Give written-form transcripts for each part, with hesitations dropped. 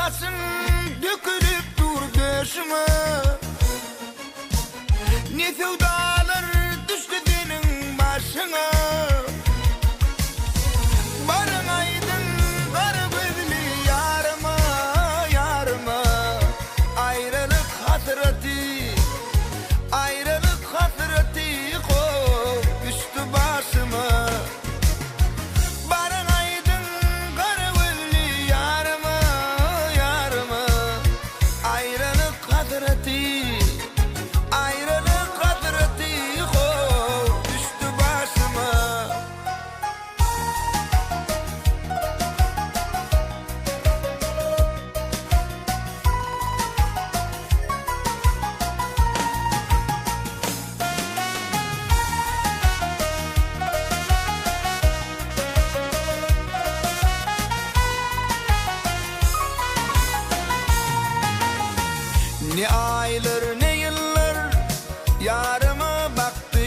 Karasın dökülüp dur döşüme. Ne sevdalar düştü senin başına. Barın aydın kara gözlü yarıma, yarıma. Ayrılık hasreti, ayrılık hasreti koy üstü başıma. Barın aydın kara gözlü yarıma, yarıma. Ayrılık hasreti, ayrılık hasreti koy üstü başıma. Ne aylar ne yıllar yarıma baktı.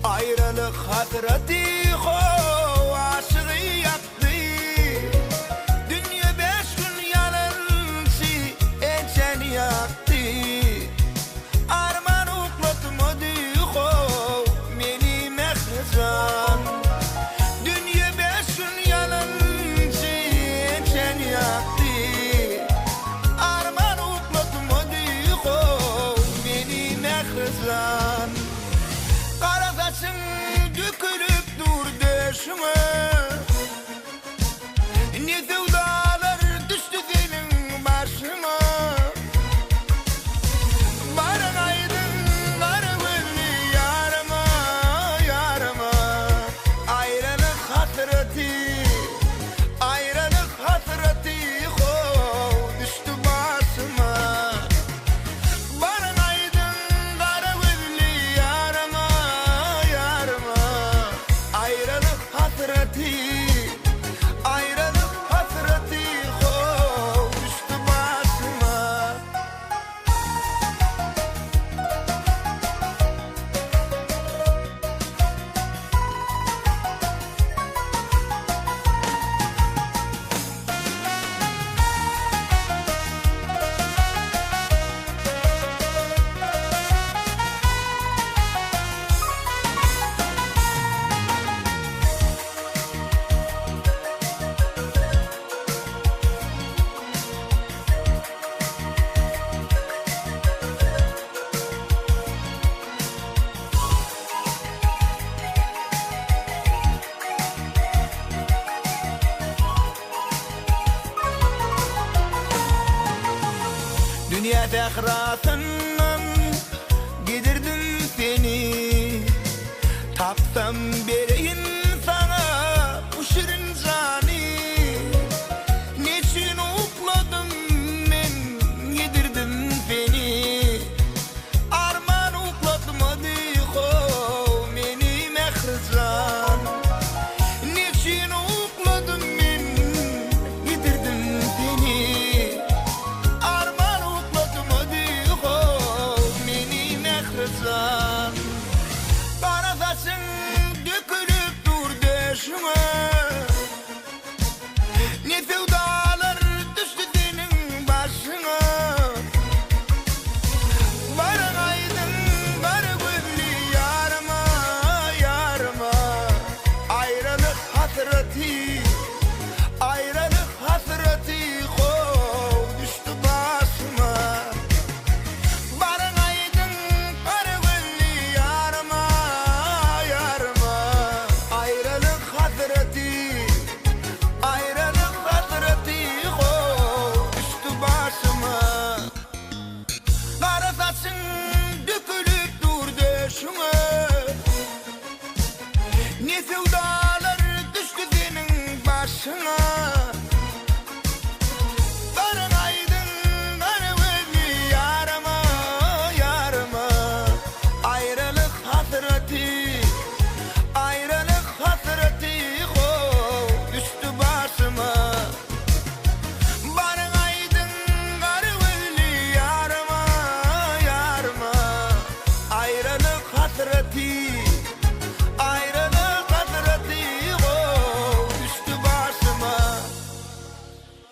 Ayrılık hasreti o aşığı yaktı. Dünya 5 gün yalansı içen yaktı. Arman uklatmadı o beni mehzan. Dünya 5 gün yalansı içen yaktı. Arman uklatmadı o beni mehzan. Kara saçın dökülüp dur döşüme. Ne sevdalar düştü senin başına. Barın aydın kara gözlü yarıma, yarıma. Ayrılık hasreti, ayrılık hasreti koy düştü başıma. Barın aydın kara gözlü yarıma, yarıma. Ayrılık hasreti, ayrılık hasreti koy düştü başıma. Dünya zehrasından gidirdim seni. Tapsam bereyim